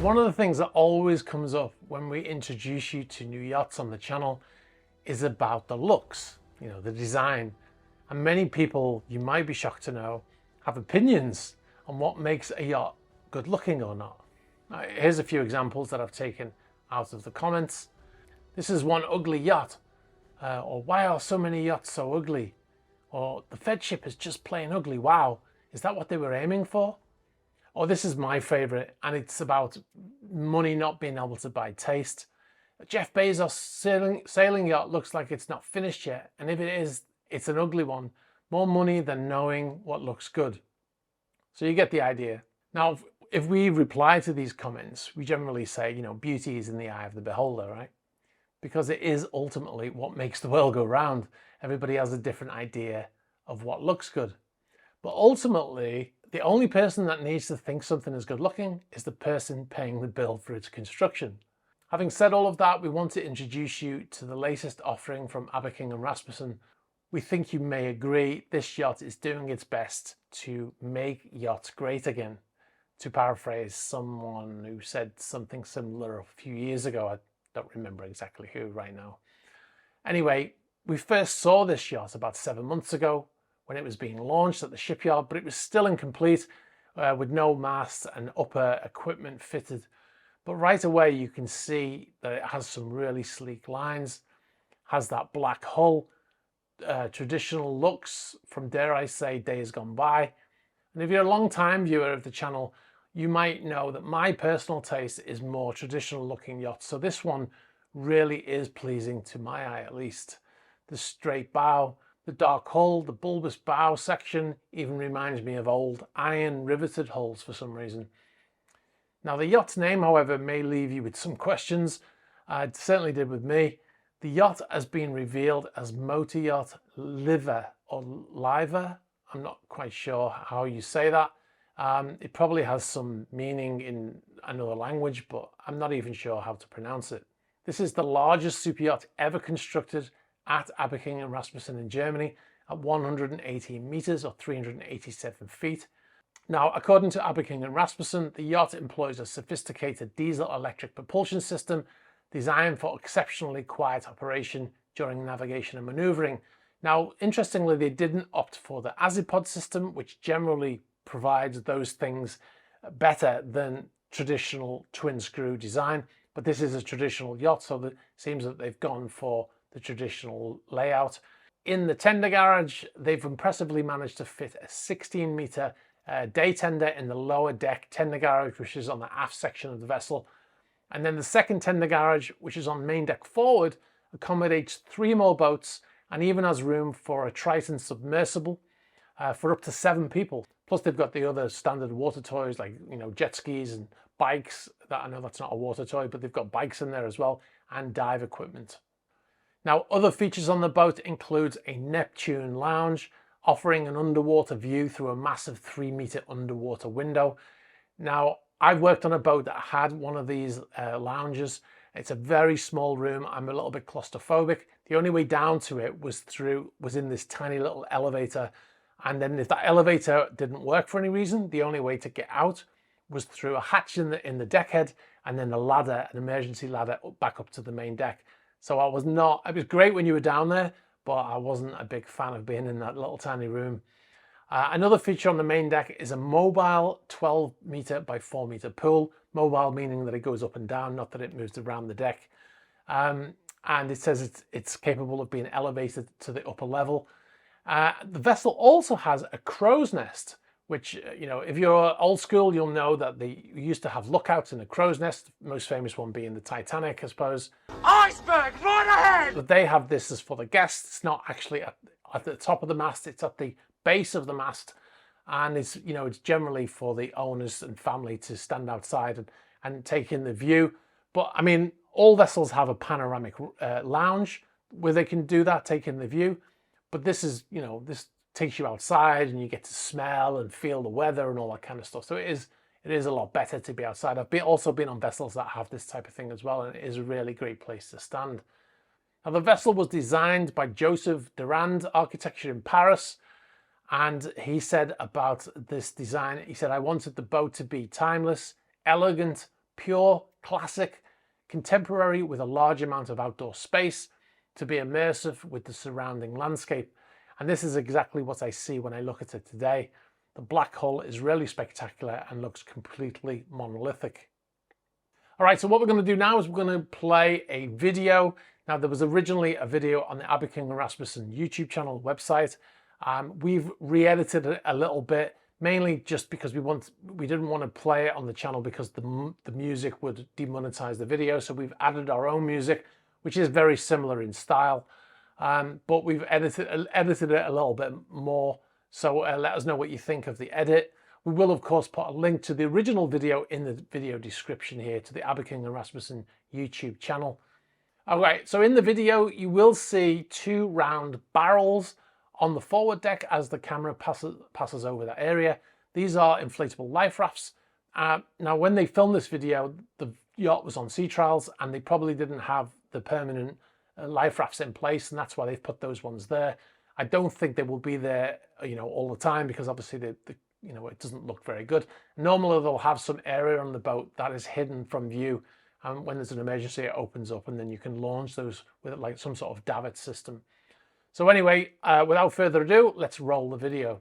One of the things that always comes up when we introduce you to new yachts on the channel is about the looks, the design. And many people, you might be shocked to know, have opinions on what makes a yacht good looking or not. Now, here's a few examples that I've taken out of the comments. This is one ugly yacht, or why are so many yachts so ugly? Or the Fed ship is just plain ugly, wow, is that what they were aiming for? Or this is my favorite, and it's about money not being able to buy taste. Jeff Bezos' sailing yacht looks like it's not finished yet, and if it is, it's an ugly one. More money than knowing what looks good. So you get the idea. Now, if we reply to these comments, we generally say, beauty is in the eye of the beholder, right? Because it is ultimately what makes the world go round. Everybody has a different idea of what looks good. But ultimately, the only person that needs to think something is good looking is the person paying the bill for its construction. Having said all of that, we want to introduce you to the latest offering from Aberking and Rasmussen. We think you may agree this yacht is doing its best to make yachts great again. To paraphrase someone who said something similar a few years ago, I don't remember exactly who right now. Anyway, we first saw this yacht about 7 months ago when it was being launched at the shipyard, but it was still incomplete with no mast and upper equipment fitted. But right away you can see that it has some really sleek lines, has that black hull, traditional looks from, dare I say, days gone by. And if you're a long time viewer of the channel, you might know that my personal taste is more traditional looking yachts. So this one really is pleasing to my eye, at least. The straight bow, the dark hull, the bulbous bow section even reminds me of old iron riveted hulls for some reason. Now the yacht's name, however, may leave you with some questions. It certainly did with me. The yacht has been revealed as Motor Yacht Liver or Liver. I'm not quite sure how you say that. It probably has some meaning in another language, but I'm not even sure how to pronounce it. This is the largest super yacht ever constructed at Aberking and Rasmussen in Germany at 118 meters or 387 feet. Now, according to Aberking and Rasmussen, the yacht employs a sophisticated diesel-electric propulsion system designed for exceptionally quiet operation during navigation and maneuvering. Now, interestingly, they didn't opt for the Azipod system, which generally provides those things better than traditional twin-screw design. But this is a traditional yacht, so it seems that they've gone for the traditional layout. In the tender garage, they've impressively managed to fit a 16-meter day tender in the lower deck tender garage, which is on the aft section of the vessel. And then the second tender garage, which is on main deck forward, accommodates 3 more boats and even has room for a Triton submersible for up to 7 people. Plus they've got the other standard water toys like jet skis and bikes. I know that's not a water toy, but they've got bikes in there as well, and dive equipment. Now, other features on the boat includes a Neptune lounge, offering an underwater view through a massive 3-meter underwater window. Now, I've worked on a boat that had one of these lounges. It's a very small room. I'm a little bit claustrophobic. The only way down to it was in this tiny little elevator. And then if that elevator didn't work for any reason, the only way to get out was through a hatch in the deckhead, and then a ladder, an emergency ladder back up to the main deck. So it was great when you were down there, but I wasn't a big fan of being in that little tiny room. Another feature on the main deck is a mobile 12-meter by 4-meter pool. Mobile meaning that it goes up and down, not that it moves around the deck. And it says it's capable of being elevated to the upper level. The vessel also has a crow's nest, which, if you're old school, you'll know that they used to have lookouts in a crow's nest, most famous one being the Titanic, I suppose. Iceberg, right ahead! But they have this as for the guests. It's not actually at the top of the mast, it's at the base of the mast. And it's generally for the owners and family to stand outside and take in the view. But I mean, all vessels have a panoramic lounge where they can do that, take in the view. But this is, this takes you outside and you get to smell and feel the weather and all that kind of stuff. So it is a lot better to be outside. I've also been on vessels that have this type of thing as well, and it is a really great place to stand. Now, the vessel was designed by Joseph Durand Architecture in Paris, and he said about this design, he said, "I wanted the boat to be timeless, elegant, pure, classic, contemporary with a large amount of outdoor space to be immersive with the surrounding landscape. And this is exactly what I see when I look at it today. The black hull is really spectacular and looks completely monolithic. All right, so what we're going to do now is we're going to play a video. Now, there was originally a video on the Abiking and Rasmussen YouTube channel website. We've re-edited it a little bit, mainly just because we didn't want to play it on the channel because the music would demonetize the video. So we've added our own music, which is very similar in style, but we've edited it a little bit more. So let us know what you think of the edit. We will, of course, put a link to the original video in the video description here to the Abiking and Rasmussen YouTube channel. All right, so in the video, you will see 2 round barrels on the forward deck as the camera passes over that area. These are inflatable life rafts. Now, when they filmed this video, the yacht was on sea trials and they probably didn't have the permanent life rafts in place, and that's why they've put those ones there. I don't think they will be there, all the time, because obviously it doesn't look very good. Normally they'll have some area on the boat that is hidden from view, and when there's an emergency it opens up and then you can launch those with like some sort of davit system. So anyway, without further ado, let's roll the video.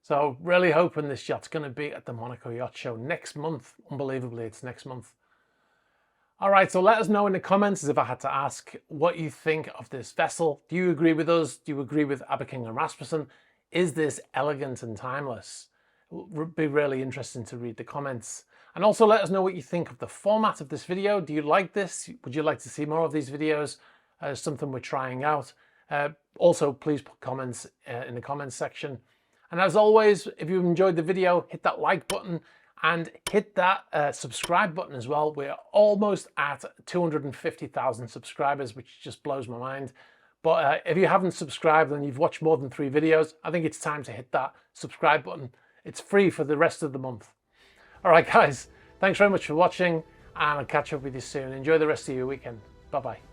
So really hoping this yacht's going to be at the Monaco Yacht Show next month. Unbelievably, it's next month. All right, so let us know in the comments, as if I had to ask, what you think of this vessel. Do you agree with us? Do you agree with Abiking and Rasmussen? Is this elegant and timeless? It would be really interesting to read the comments. And also let us know what you think of the format of this video. Do you like this? Would you like to see more of these videos? Something we're trying out. Also, please put comments in the comments section. And as always, if you've enjoyed the video, hit that like button and hit that subscribe button as well. We're almost at 250,000 subscribers, which just blows my mind. But if you haven't subscribed and you've watched more than 3 videos, I think it's time to hit that subscribe button. It's free for the rest of the month. All right, guys, thanks very much for watching, and I'll catch up with you soon. Enjoy the rest of your weekend. Bye-bye.